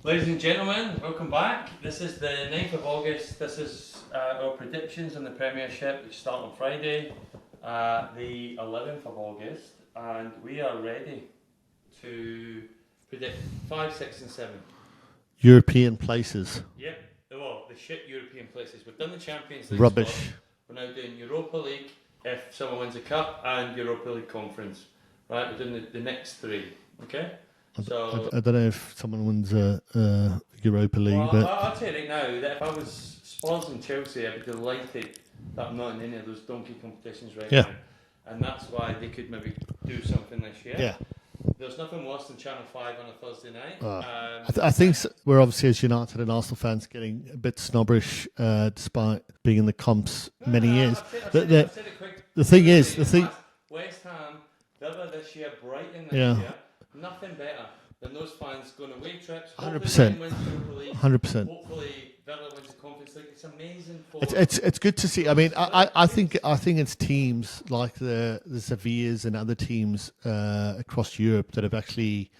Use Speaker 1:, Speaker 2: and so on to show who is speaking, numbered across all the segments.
Speaker 1: Ladies and gentlemen, welcome back. This is the 9th of August. This is our predictions on the Premiership, which start on Friday, the 11th of August, and we are ready to predict 5, 6 and 7.
Speaker 2: European places.
Speaker 1: Yep, well, the shit European places. We've done the Champions League.
Speaker 2: Rubbish.
Speaker 1: Spot. We're now doing Europa League, if someone wins a cup, and Europa League Conference. Right, we're doing the next three, okay? So,
Speaker 2: I don't know if someone wins a Europa League,
Speaker 1: well,
Speaker 2: but
Speaker 1: I'll tell you right now that if I was Spurs and Chelsea, I'd be delighted that I'm not in any of those donkey competitions right now. And that's why they could maybe do something this year.
Speaker 2: yeah.
Speaker 1: There's nothing worse than Channel 5 on a Thursday night.
Speaker 2: I think we're obviously, as United and Arsenal fans, getting a bit snobbish despite being in the comps many years. The thing is,
Speaker 1: West Ham, Villa this year, Brighton this year, nothing better than those fans going away trips.
Speaker 2: 100%.
Speaker 1: 100%. Hopefully Villa wins the Conference League. It's amazing.
Speaker 2: It's good to see. I mean, I think it's teams like the Sevillas and other teams across Europe that have actually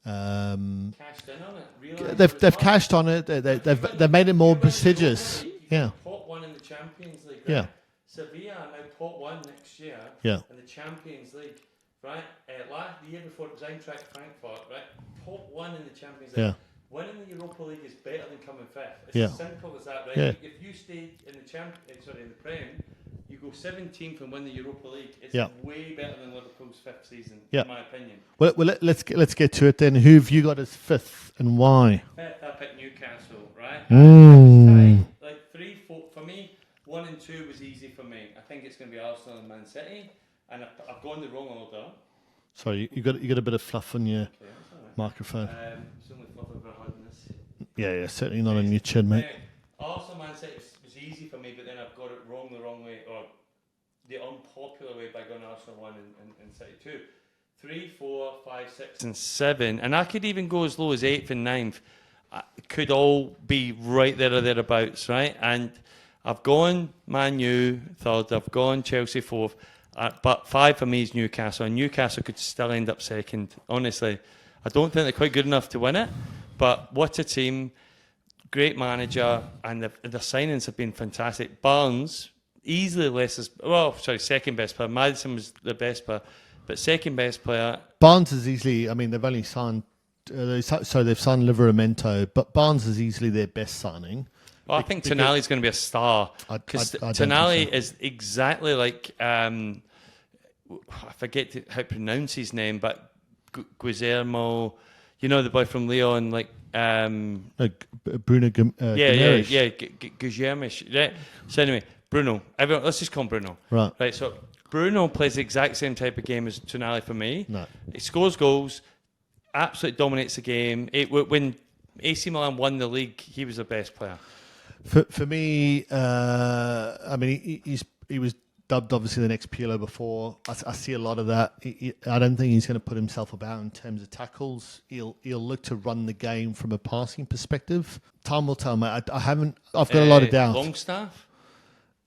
Speaker 1: cashed in on it.
Speaker 2: They've cashed on it. They've made it more prestigious. Yeah.
Speaker 1: Pot one in the Champions League. Right?
Speaker 2: Yeah.
Speaker 1: Sevilla are now pot one next year.
Speaker 2: Yeah.
Speaker 1: In the Champions League. Right. The year before it was Eintracht Frankfurt. Right. Pot one in the Champions League.
Speaker 2: Yeah.
Speaker 1: Winning the Europa League is better than coming fifth. It's as simple as that, right?
Speaker 2: Yeah.
Speaker 1: If you stayed in the Prem, you go 17th and win the Europa League. It's way better than Liverpool's fifth season, in my opinion.
Speaker 2: Well, let's get to it then. Who have you got as fifth and why?
Speaker 1: Fifth, I picked Newcastle, right? Like 3, 4 for me. 1 and 2 was easy for me. I think it's going to be Arsenal and Man City, and I've gone the wrong order.
Speaker 2: Sorry, you got a bit of fluff on your microphone.
Speaker 1: It's only fluff I've ever had in this.
Speaker 2: Yeah, certainly not on your chin, mate.
Speaker 1: Arsenal Man City was easy for me, but then I've got it wrong the wrong way, or the unpopular way by going Arsenal 1 and City 2. 3, 4, 5, 6 and 7, and I could even go as low as 8th and 9th. Could all be right there or thereabouts, right? And I've gone Man U 3rd, I've gone Chelsea 4th, but 5 for me is Newcastle, and Newcastle could still end up 2nd. Honestly, I don't think they're quite good enough to win it, but what a team, great manager, and the signings have been fantastic. Barnes, easily second best player. Maddison was the best player, but second best player.
Speaker 2: Barnes is easily, I mean, they've only signed, they've signed Livramento, but Barnes is easily their best signing.
Speaker 1: Well, I think Tonali's going to be a star, because Tonali is exactly like, I forget how to pronounce his name, but Guillermo, you know, the boy from Leon, like
Speaker 2: Bruno Guimaraes.
Speaker 1: Guillermo. Right. So anyway, Bruno. Let's just call him Bruno.
Speaker 2: Right.
Speaker 1: So Bruno plays the exact same type of game as Tonali for me.
Speaker 2: No.
Speaker 1: He scores goals, absolutely dominates the game. When AC Milan won the league, he was the best player.
Speaker 2: For me, I mean, he was dubbed obviously the next Pirlo before. I see a lot of that. I don't think he's going to put himself about in terms of tackles. He'll look to run the game from a passing perspective. Time will tell, mate. I've got a lot of doubt.
Speaker 1: Longstaff?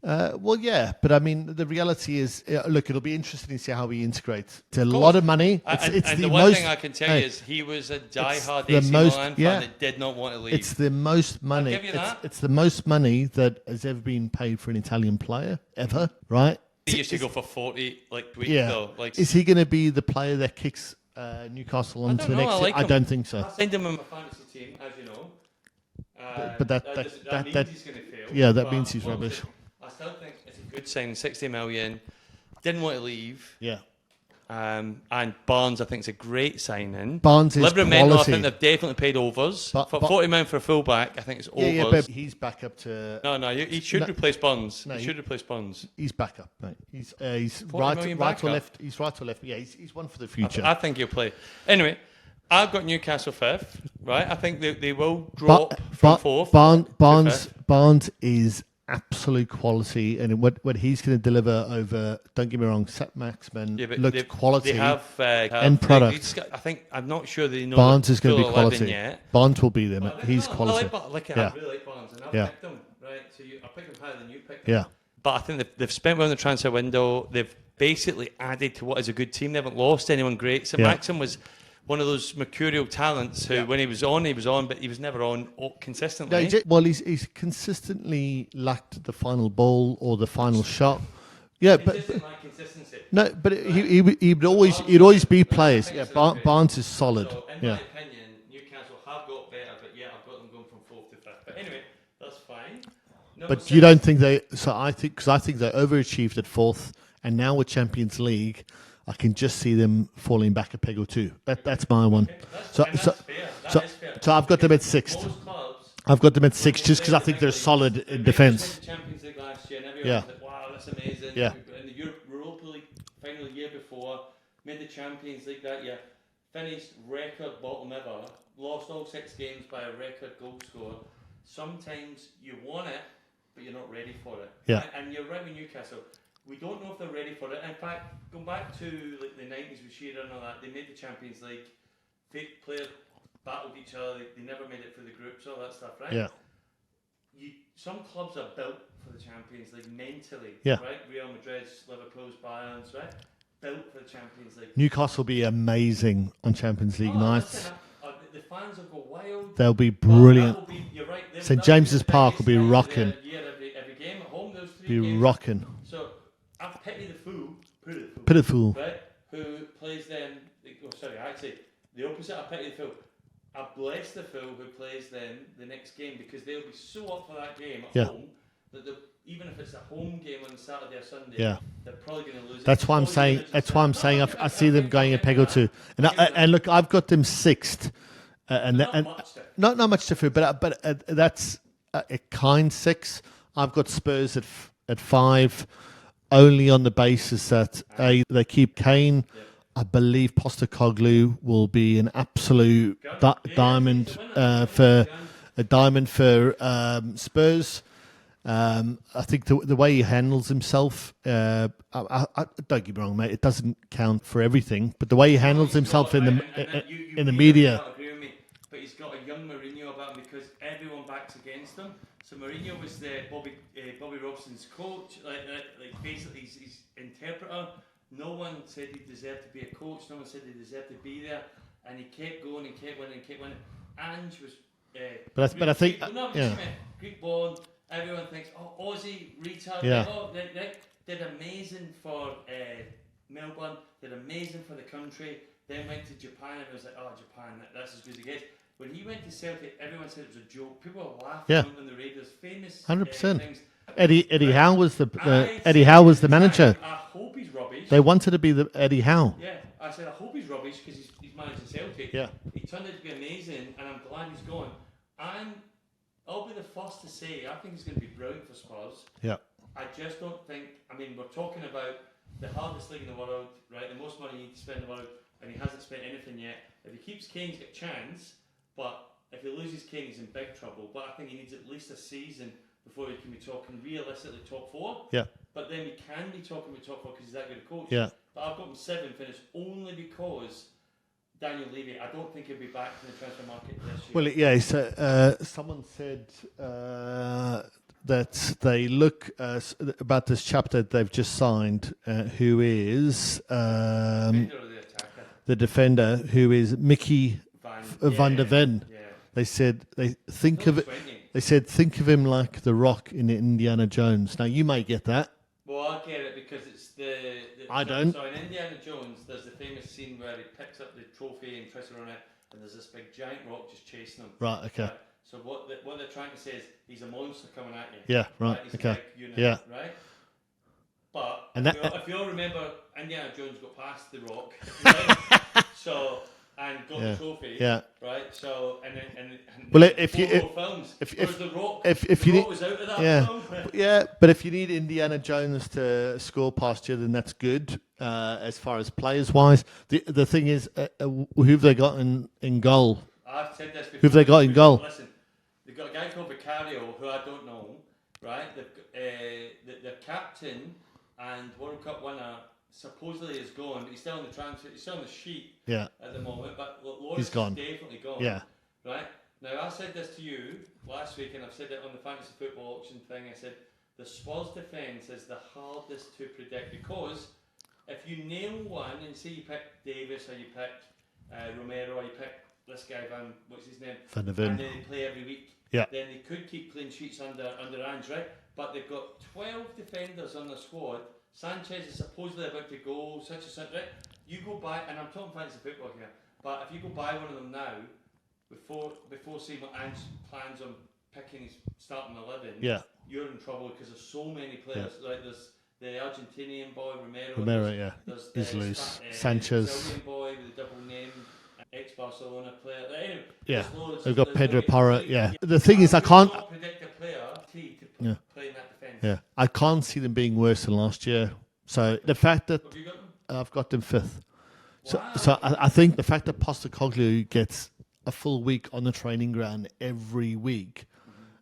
Speaker 2: Well, yeah, but I mean, the reality is, look, it'll be interesting to see how he integrates. It's a lot of money. It's
Speaker 1: the one thing I can tell you is he was a diehard AC Milan fan that did not want to leave.
Speaker 2: It's the most money.
Speaker 1: I'll give you that.
Speaker 2: It's the most money that has ever been paid for an Italian player ever, right?
Speaker 1: He used to go for 40 weeks though.
Speaker 2: Is he going to be the player that kicks Newcastle onto the next? I don't think so.
Speaker 1: I signed him in my fantasy team, as you know.
Speaker 2: But that
Speaker 1: means he's going to fail.
Speaker 2: Yeah, that means he's rubbish.
Speaker 1: I still think it's a good signing, 60 million. Didn't want to leave.
Speaker 2: Yeah.
Speaker 1: And Barnes, I think, is a great signing.
Speaker 2: Barnes is
Speaker 1: Livramento,
Speaker 2: quality.
Speaker 1: I think they've definitely paid overs. For 40 million for a fullback, I think it's overs.
Speaker 2: Yeah, but he's back up to...
Speaker 1: No, he should replace Barnes. He should replace Barnes.
Speaker 2: He's back up, mate. He's right or left. He's right or left. Yeah, he's one for the future.
Speaker 1: I think he'll play. Anyway, I've got Newcastle 5th, right? I think they will drop from 4th.
Speaker 2: Barnes is absolute quality, and what he's going to deliver over, don't get me wrong, Maximin looked quality.
Speaker 1: They have
Speaker 2: end product.
Speaker 1: I'm not sure they know
Speaker 2: Barnes is going to be quality
Speaker 1: yet.
Speaker 2: Barnes will be there, mate. He's quality.
Speaker 1: I really like Barnes, and I've picked him, right? So I picked him higher than you picked him.
Speaker 2: Yeah.
Speaker 1: But I think they've spent well in the transfer window. They've basically added to what is a good team. They haven't lost anyone great. So Maxim was one of those mercurial talents who, when he was on, but he was never on consistently.
Speaker 2: No, he's consistently lacked the final ball or the final shot. Yeah, but
Speaker 1: like consistency.
Speaker 2: no, but he'd always be players. Yeah, Barnes is solid.
Speaker 1: So, in my opinion, Newcastle have got better, but I've got them going from 4th to 5th. But anyway, that's fine.
Speaker 2: But you don't think they? So I think they overachieved at 4th, and now with Champions League, I can just see them falling back a peg or two. That's my one.
Speaker 1: Okay, that's fair. That is fair.
Speaker 2: So I've got them at 6th. I've got them at 6th just because I think they're solid in defence.
Speaker 1: The Champions League last year, and everyone was like, "Wow, that's amazing!"
Speaker 2: Yeah.
Speaker 1: In the Europa League final the year before, made the Champions League that year, finished record bottom ever, lost all 6 games by a record goal score. Sometimes you want it, but you're not ready for it.
Speaker 2: Yeah.
Speaker 1: And you're right with Newcastle. We don't know if they're ready for it. In fact, going back to like the 90s with Shearer and all that, they made the Champions League. Players battled each other. They never made it through the groups, all that stuff, right?
Speaker 2: Yeah.
Speaker 1: Some clubs are built for the Champions League mentally,
Speaker 2: Yeah.
Speaker 1: right? Real Madrid's, Liverpool's, Bayern's, right? Built for the Champions League.
Speaker 2: Newcastle will be amazing on Champions League nights.
Speaker 1: Listen, the fans will go wild.
Speaker 2: They'll be brilliant.
Speaker 1: You're right.
Speaker 2: St James's Park will be rocking.
Speaker 1: Every game at home, those 3
Speaker 2: Be
Speaker 1: games.
Speaker 2: rocking.
Speaker 1: So I pity the fool,
Speaker 2: Pitiful.
Speaker 1: right? Who plays them? Oh, sorry, actually, the opposite. I pity the fool. I bless the fool who plays them the next game because they'll be so up for that game at home that even if it's a home game on Saturday or Sunday, they're probably going to lose.
Speaker 2: That's why I'm saying. I see them going a peg or two. And look, I've got them 6th, not much different, but that's a kind 6. I've got Spurs at 5, only on the basis that they keep Kane. I believe Postecoglou will be an absolute diamond for Spurs. I think the way he handles himself, I don't get me wrong, mate. It doesn't count for everything, but the way he handles himself in the media.
Speaker 1: Agree with me, but he's got a young Mourinho about him because everyone backs against him. So Mourinho was the Bobby Robson's coach, like basically his interpreter. No one said he deserved to be a coach. No one said he deserved to be there, and he kept going and kept winning and kept winning. Ange was.
Speaker 2: But I think
Speaker 1: Greek born. Everyone thinks, Aussie retard.
Speaker 2: Yeah.
Speaker 1: They did amazing for Melbourne. Did amazing for the country. Then went to Japan, and it was like, Japan, that's as good as it gets. When he went to Celtic, everyone said it was a joke. People were laughing on the radio. Famous
Speaker 2: 100%.
Speaker 1: things.
Speaker 2: Eddie Howe was the manager.
Speaker 1: I hope he's rubbish.
Speaker 2: They wanted to be the Eddie Howe.
Speaker 1: Yeah, I said I hope he's rubbish because he's managing Celtic.
Speaker 2: Yeah.
Speaker 1: He turned out to be amazing, and I'm glad he's gone. And I'll be the first to say I think he's going to be brilliant for Spurs.
Speaker 2: Yeah.
Speaker 1: I just don't think. I mean, we're talking about the hardest league in the world, right? The most money you need to spend in the world, and he hasn't spent anything yet. If he keeps Kane, he's got a chance, but if he loses Kane, he's in big trouble. But I think he needs at least a season before he can be talking realistically top 4.
Speaker 2: Yeah.
Speaker 1: But then we can be talking about top 4 because he's that good a coach.
Speaker 2: Yeah.
Speaker 1: But I've got him 7 finished only because Daniel Levy, I don't think he'll be back in the transfer market this year.
Speaker 2: Well, yeah. So someone said that they look about this chapter they've just signed, who is the defender, who is Mickey van der Ven. Yeah. They said they think of it. They said think of him like the Rock in Indiana Jones. Now you may get that.
Speaker 1: Well, I get it because it's the
Speaker 2: I don't.
Speaker 1: So in Indiana Jones, there's the famous scene where he picks up the trophy and tries to run it, and there's this big giant rock just chasing him.
Speaker 2: Right. Okay.
Speaker 1: Right. So what they're trying to say is he's a monster coming at you.
Speaker 2: Yeah. Right.
Speaker 1: He's
Speaker 2: okay.
Speaker 1: a big unit,
Speaker 2: yeah.
Speaker 1: Right. But
Speaker 2: and
Speaker 1: if you all remember, Indiana Jones got past the rock, right? So. And got the trophy, right? So and
Speaker 2: well, if
Speaker 1: the Rock,
Speaker 2: if you
Speaker 1: was out of that film.
Speaker 2: But if you need Indiana Jones to score past you, then that's good. As far as players wise, the thing is, who've they got in goal?
Speaker 1: I've said this before.
Speaker 2: Who've they got in goal?
Speaker 1: Listen, they've got a guy called Vicario, who I don't know, right? The captain and World Cup winner. Supposedly is gone, but he's still on the transfer. He's still on the sheet at the moment. But Lawrence is definitely gone. Yeah. Right now, I said this to you last week, and I've said it on the fantasy football auction thing. I said the Spurs defence is the hardest to predict because if you nail one and say you pick Davis or you pick Romero, you pick this guy what's his name?
Speaker 2: Van der
Speaker 1: And
Speaker 2: Ven.
Speaker 1: then they play every week.
Speaker 2: Yeah.
Speaker 1: Then they could keep clean sheets under Ange, right? But they've got 12 defenders on the squad. Sanchez is supposedly about to go, such and such, right? You go buy, and I'm talking fantasy football here, but if you go buy one of them now, before seeing what Ange plans on picking his starting 11,
Speaker 2: Yeah.
Speaker 1: you're in trouble because there's so many players. Like there's the Argentinian boy Romero.
Speaker 2: Romero, yeah,
Speaker 1: There's
Speaker 2: he's
Speaker 1: the
Speaker 2: loose. Sanchez.
Speaker 1: Brazilian boy with the double name, ex-Barcelona player. Anyway,
Speaker 2: Yeah,
Speaker 1: there's loads.
Speaker 2: they've got
Speaker 1: There's
Speaker 2: Pedro
Speaker 1: no-
Speaker 2: Parra. Yeah, the thing is, I can't.
Speaker 1: not predict a player to
Speaker 2: Yeah.
Speaker 1: play in that defence.
Speaker 2: Yeah, I can't see them being worse than last year. So the fact that
Speaker 1: Have you got them?
Speaker 2: I've got them fifth. So,
Speaker 1: Wow.
Speaker 2: so I think the fact that Postecoglou gets a full week on the training ground every week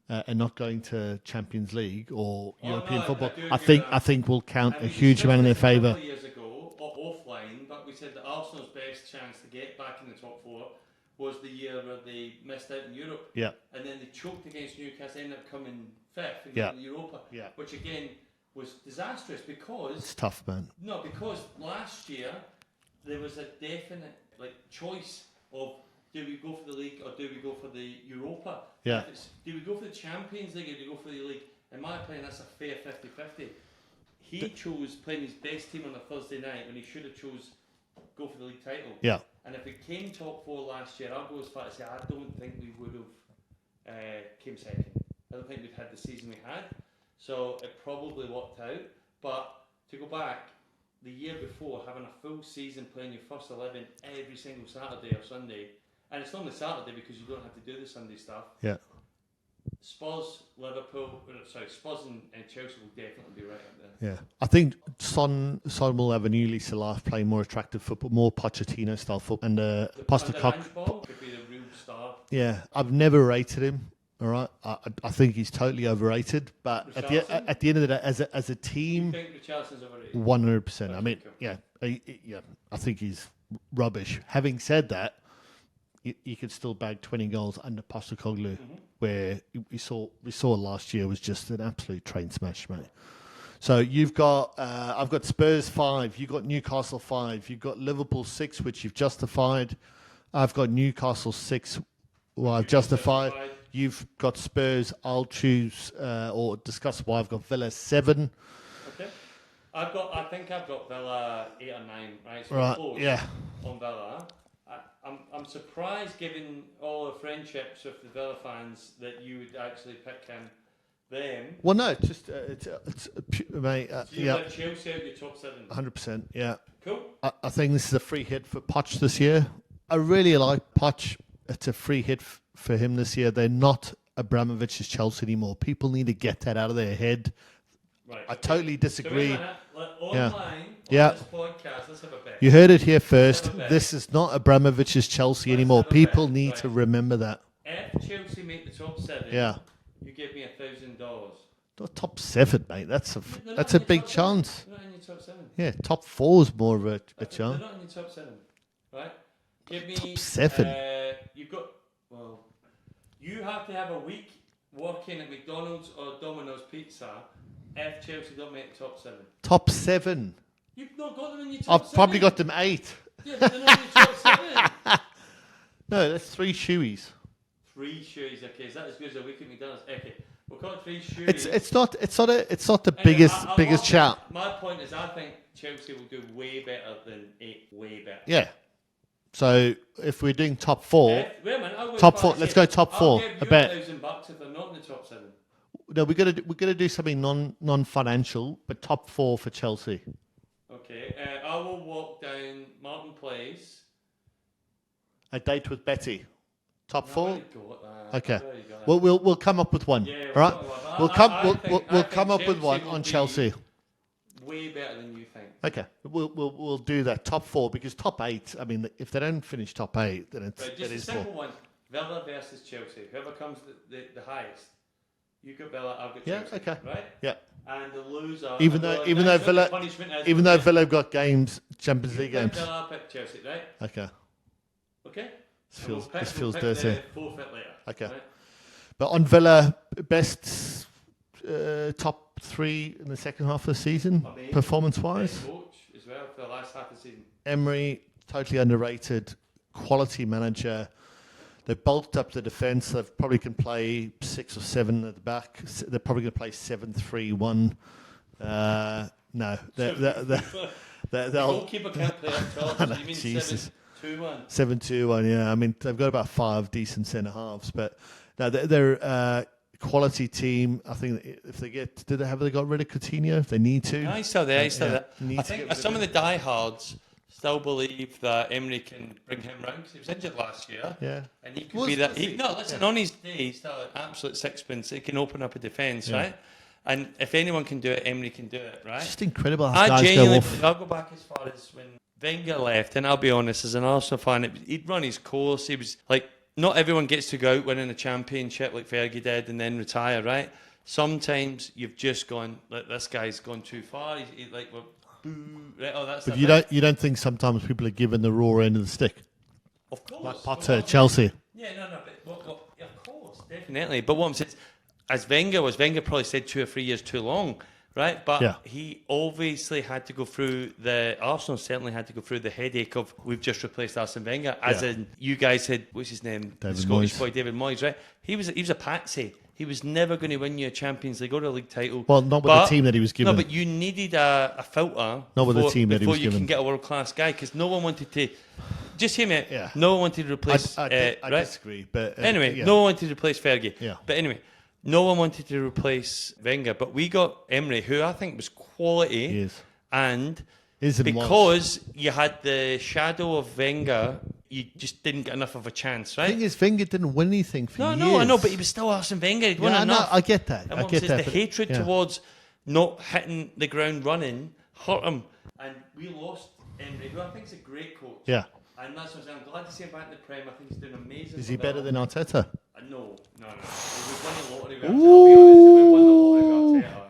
Speaker 2: and not going to Champions League or European
Speaker 1: no,
Speaker 2: football,
Speaker 1: I do
Speaker 2: I
Speaker 1: agree with that.
Speaker 2: think will count
Speaker 1: And
Speaker 2: a
Speaker 1: we
Speaker 2: huge amount in their
Speaker 1: discussed this a
Speaker 2: favour.
Speaker 1: couple of years ago, offline, but we said that Arsenal's best chance to get back in the top four was the year where they missed out in Europe.
Speaker 2: Yeah,
Speaker 1: And then they choked against Newcastle, ended up coming fifth in
Speaker 2: Yeah.
Speaker 1: the Europa,
Speaker 2: yeah,
Speaker 1: which again was disastrous because
Speaker 2: it's tough, man.
Speaker 1: because last year there was a definite choice of do we go for the league or do we go for the Europa?
Speaker 2: Yeah.
Speaker 1: Do we go for the Champions League or do we go for the league? In my opinion, that's a fair 50-50. He chose playing his best team on a Thursday night when he should have chose go for the league title.
Speaker 2: Yeah,
Speaker 1: And if we came top four last year, I'll go as far as say I don't think we would have came second. I don't think we'd had the season we had. So it probably worked out. But to go back, the year before, having a full season playing your first 11 every single Saturday or Sunday, and it's only Saturday because you don't have to do the Sunday stuff.
Speaker 2: yeah.
Speaker 1: Spurs, Spurs and Chelsea will definitely be right up there.
Speaker 2: Yeah, I think Son will have a new lease of life, playing more attractive football, more Pochettino style football, and
Speaker 1: The
Speaker 2: Postecoglou.
Speaker 1: ball could be the real star.
Speaker 2: Yeah, I've never rated him. All right, I think he's totally overrated. But at the end of the day, as a
Speaker 1: Do you
Speaker 2: team,
Speaker 1: think Richarlison's overrated?
Speaker 2: 100%. I mean,
Speaker 1: Okay.
Speaker 2: yeah, I think he's rubbish. Having said that, you could still bag 20 goals under Postecoglou, where we saw last year was just an absolute train smash, mate. So you've got, I've got Spurs 5, you've got Newcastle 5, you've got Liverpool 6, which you've justified. I've got Newcastle 6, well, I've justified. You've got Spurs. I'll choose or discuss why I've got Villa 7.
Speaker 1: Okay. I think I've got Villa 8 or 9, right? So we're
Speaker 2: Right,
Speaker 1: close
Speaker 2: yeah.
Speaker 1: on Villa. I'm surprised, given all the friendships with the Villa fans, that you would actually pick them.
Speaker 2: Well, no, it's just mate.
Speaker 1: So you
Speaker 2: Yeah,
Speaker 1: let Chelsea out your top 7.
Speaker 2: 100%. Yeah,
Speaker 1: Cool.
Speaker 2: I think this is a free hit for Poch this year. I really like Poch. It's a free hit for him this year. They're not Abramovich's Chelsea anymore. People need to get that out of their head.
Speaker 1: Right.
Speaker 2: I totally disagree.
Speaker 1: So wait a minute. Online,
Speaker 2: Yeah.
Speaker 1: on this podcast, let's have a bet.
Speaker 2: You heard it here first.
Speaker 1: Let's have a bet.
Speaker 2: This is not Abramovich's Chelsea
Speaker 1: Let's
Speaker 2: anymore.
Speaker 1: have a
Speaker 2: People
Speaker 1: bet.
Speaker 2: need
Speaker 1: Right.
Speaker 2: to remember that.
Speaker 1: If Chelsea make the top 7,
Speaker 2: Yeah.
Speaker 1: you give me $1,000.
Speaker 2: Not top 7, mate. That's
Speaker 1: They're not
Speaker 2: a
Speaker 1: in your
Speaker 2: big
Speaker 1: top 7.
Speaker 2: chance.
Speaker 1: They're not in your top 7.
Speaker 2: Yeah, top 4 is more of a
Speaker 1: They're
Speaker 2: chance.
Speaker 1: not in your top 7, right? Give me
Speaker 2: Top 7?
Speaker 1: You've got you have to have a week working at McDonald's or Domino's Pizza if Chelsea don't make the top 7.
Speaker 2: Top 7.
Speaker 1: You've not got them in your top 7.
Speaker 2: I've probably got them 8.
Speaker 1: Yeah, but they're not in your top 7.
Speaker 2: No, that's 3 shoeys.
Speaker 1: 3 Shoeys. Okay, is that as good as a week at McDonald's? Okay, we'll call it 3 Shoeys.
Speaker 2: It's not the
Speaker 1: Anyway,
Speaker 2: biggest shout.
Speaker 1: My point is, I think Chelsea will do way better than 8. Way better.
Speaker 2: Yeah. So if we're doing top 4,
Speaker 1: Wait a minute, I'll go
Speaker 2: top
Speaker 1: as
Speaker 2: 4.
Speaker 1: far as
Speaker 2: Let's
Speaker 1: say,
Speaker 2: go top
Speaker 1: I'll
Speaker 2: 4.
Speaker 1: give
Speaker 2: I
Speaker 1: you
Speaker 2: bet.
Speaker 1: $1,000 if they're not in the top 7.
Speaker 2: No, we're gonna do something non-financial, but top 4 for Chelsea.
Speaker 1: Okay, I will walk down Martin Place.
Speaker 2: A date with Betty. Top 4. Okay.
Speaker 1: Well,
Speaker 2: We'll come up with one.
Speaker 1: yeah,
Speaker 2: All right. We'll come up with one
Speaker 1: will
Speaker 2: on
Speaker 1: be
Speaker 2: Chelsea.
Speaker 1: Way better than you think.
Speaker 2: Okay. We'll do that. Top 4, because top 8. I mean, if they don't finish top 8, then
Speaker 1: Right,
Speaker 2: it
Speaker 1: just a
Speaker 2: is
Speaker 1: simple
Speaker 2: 4.
Speaker 1: one. Villa versus Chelsea. Whoever comes the highest. You got Villa, I've got
Speaker 2: Yeah.
Speaker 1: Chelsea.
Speaker 2: Okay.
Speaker 1: Right?
Speaker 2: Yeah.
Speaker 1: And the loser.
Speaker 2: Even though Villa, even though Villa have got games, Champions League games.
Speaker 1: Villa, pick Chelsea, right?
Speaker 2: Okay.
Speaker 1: Okay.
Speaker 2: This feels
Speaker 1: pick
Speaker 2: dirty.
Speaker 1: the forfeit later.
Speaker 2: Okay.
Speaker 1: Right?
Speaker 2: But on Villa, best top 3 in the second half of the season, performance-wise.
Speaker 1: Best coach as well for the last half of the season.
Speaker 2: Emery, totally underrated. quality manager. They've bulked up the defence. They probably can play 6 or 7 at the back. They're probably going to play 7-3-1. No,
Speaker 1: The
Speaker 2: they'll.
Speaker 1: goalkeeper can't play up top.
Speaker 2: I know,
Speaker 1: You mean
Speaker 2: Jesus.
Speaker 1: 7-2-1?
Speaker 2: 7-2-1. Yeah, I mean they've got about 5 decent centre halves, but no, they're a quality team. I think that if they get, have they got rid of Coutinho? If they need to,
Speaker 1: No, he's still there. He's still there.
Speaker 2: need
Speaker 1: I
Speaker 2: to
Speaker 1: think
Speaker 2: get rid
Speaker 1: some
Speaker 2: of
Speaker 1: of the diehards still believe that Emery can bring him round because he was injured last year.
Speaker 2: Yeah.
Speaker 1: And he could
Speaker 2: Was-
Speaker 1: be that.
Speaker 2: was he?
Speaker 1: No, listen, on his day, he's still an absolute sixpence. He can open up a defence, right? And if anyone can do it, Emery can do it, right?
Speaker 2: It's just incredible how
Speaker 1: I
Speaker 2: guys go
Speaker 1: genuinely,
Speaker 2: off.
Speaker 1: I'll go back as far as when Wenger left, and I'll be honest, as an Arsenal fan, he'd run his course. He was like, not everyone gets to go out winning a championship like Fergie did and then retire, right? Sometimes you've just gone, like, this guy's gone too far. He's like, well, boo, right? Oh, that's
Speaker 2: But
Speaker 1: the
Speaker 2: you don't think sometimes people are given the raw end of the stick,
Speaker 1: Of course.
Speaker 2: like
Speaker 1: Well,
Speaker 2: Potter, Chelsea.
Speaker 1: Yeah, no, but yeah, of course, definitely. But what I'm saying is, as Wenger probably said 2 or 3 years too long, right? But he obviously had to go through Arsenal certainly had to go through the headache of we've just replaced Arsene Wenger, as in you guys had, what's his name?
Speaker 2: David
Speaker 1: the Scottish
Speaker 2: Moyes.
Speaker 1: boy, David Moyes, right? He was a patsy. He was never going to win you a Champions League or a league title.
Speaker 2: Well, not with the team that he was given.
Speaker 1: No, but you needed a filter.
Speaker 2: Not with the team that he was
Speaker 1: before you
Speaker 2: given.
Speaker 1: can get a world class guy, because no one wanted to. Just hear me out.
Speaker 2: Yeah.
Speaker 1: No one wanted to replace.
Speaker 2: I
Speaker 1: right?
Speaker 2: disagree, but
Speaker 1: Anyway,
Speaker 2: yeah.
Speaker 1: no one wanted to replace Fergie.
Speaker 2: Yeah.
Speaker 1: But anyway, no one wanted to replace Wenger. But we got Emery, who I think was quality.
Speaker 2: He is.
Speaker 1: And
Speaker 2: Is and was.
Speaker 1: because you had the shadow of Wenger, you just didn't get enough of a chance,
Speaker 2: The
Speaker 1: right?
Speaker 2: thing is, Wenger didn't win anything for years.
Speaker 1: No, I know, but he was still Arsene Wenger. He'd won
Speaker 2: Yeah, I know,
Speaker 1: enough.
Speaker 2: I get that.
Speaker 1: And
Speaker 2: I
Speaker 1: what I'm
Speaker 2: get
Speaker 1: saying
Speaker 2: that.
Speaker 1: is the
Speaker 2: but-
Speaker 1: hatred
Speaker 2: yeah.
Speaker 1: towards not hitting the ground running hurt him. And we lost Emery, who I think is a great coach.
Speaker 2: Yeah.
Speaker 1: And that's what I'm saying. I'm glad to see him back in the Prem. I think he's doing amazing.
Speaker 2: Is he
Speaker 1: for
Speaker 2: better
Speaker 1: them.
Speaker 2: than Arteta?
Speaker 1: No. We've won the lottery with Arteta. I'll be honest, we've won the lottery with Arteta.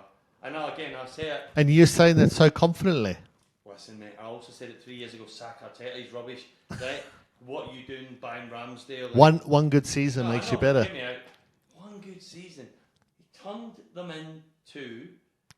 Speaker 1: I know, again, I'll say it.
Speaker 2: And you're saying that so confidently.
Speaker 1: Listen, mate, I also said it 3 years ago, sack Arteta, he's rubbish. Right? What are you doing buying Ramsdale?
Speaker 2: One good season
Speaker 1: No,
Speaker 2: makes
Speaker 1: I
Speaker 2: you
Speaker 1: know,
Speaker 2: better.
Speaker 1: hear me out. One good season. He turned them into...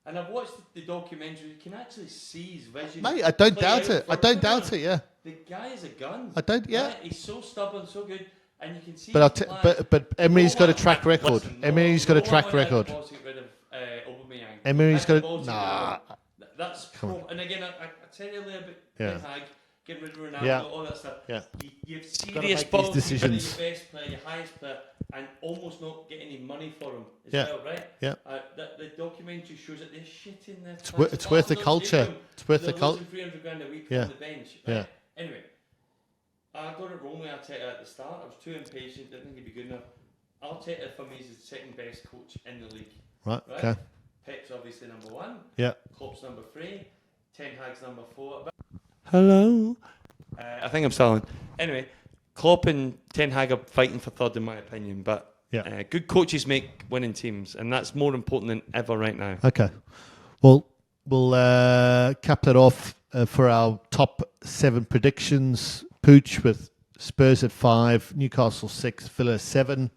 Speaker 1: And I've watched the documentary, you can actually see his vision.
Speaker 2: Mate, I don't
Speaker 1: play
Speaker 2: doubt
Speaker 1: out
Speaker 2: it.
Speaker 1: for
Speaker 2: I don't
Speaker 1: everyone.
Speaker 2: doubt it, yeah.
Speaker 1: The guy is a gun.
Speaker 2: I don't, yeah.
Speaker 1: Right? He's so stubborn, so good, and you can see.
Speaker 2: But
Speaker 1: his plan.
Speaker 2: but Emery's got a
Speaker 1: one
Speaker 2: track
Speaker 1: had-
Speaker 2: record.
Speaker 1: listen,
Speaker 2: Emery's got a
Speaker 1: one
Speaker 2: track
Speaker 1: had the
Speaker 2: record.
Speaker 1: balls to get rid of Aubameyang.
Speaker 2: Emery's
Speaker 1: Had the
Speaker 2: got
Speaker 1: balls
Speaker 2: a...
Speaker 1: to get
Speaker 2: Nah.
Speaker 1: rid of- That's pro. And again, I said earlier about
Speaker 2: Yeah.
Speaker 1: Ten Hag getting rid of Ronaldo,
Speaker 2: Yeah.
Speaker 1: all that stuff.
Speaker 2: Yeah.
Speaker 1: You have
Speaker 2: gotta
Speaker 1: serious
Speaker 2: make these
Speaker 1: balls to get rid of
Speaker 2: decisions.
Speaker 1: your best player, your highest player, and almost not get any money for him as
Speaker 2: Yeah.
Speaker 1: well, right?
Speaker 2: Yeah.
Speaker 1: The documentary shows that they're shitting their
Speaker 2: It's worth the culture. It's worth the culture.
Speaker 1: They're losing 300 grand a week
Speaker 2: Yeah.
Speaker 1: on the bench. Right?
Speaker 2: Yeah.
Speaker 1: Anyway, I got it wrong with Arteta at the start. I was too impatient. Didn't think he'd be good enough. Arteta for me is the second best coach in the league.
Speaker 2: Right,
Speaker 1: Right?
Speaker 2: okay.
Speaker 1: Pep's obviously number 1.
Speaker 2: Yeah.
Speaker 1: Klopp's number 3. Ten Hag's number 4. Hello. I think I'm still on. Anyway, Klopp and Ten Hag are fighting for third in my opinion, but
Speaker 2: Yeah.
Speaker 1: good coaches make winning teams, and that's more important than ever right now.
Speaker 2: Okay. Well, we'll cap that off for our top 7 predictions. Pooch with Spurs at 5, Newcastle 6, Villa 7,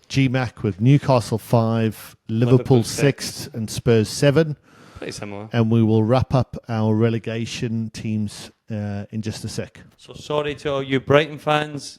Speaker 2: GMAC with Newcastle 5, Liverpool
Speaker 1: Liverpool
Speaker 2: 6th, and Spurs 7.
Speaker 1: Pretty similar.
Speaker 2: And we will wrap up our relegation teams in just a sec.
Speaker 1: So sorry to all you Brighton fans.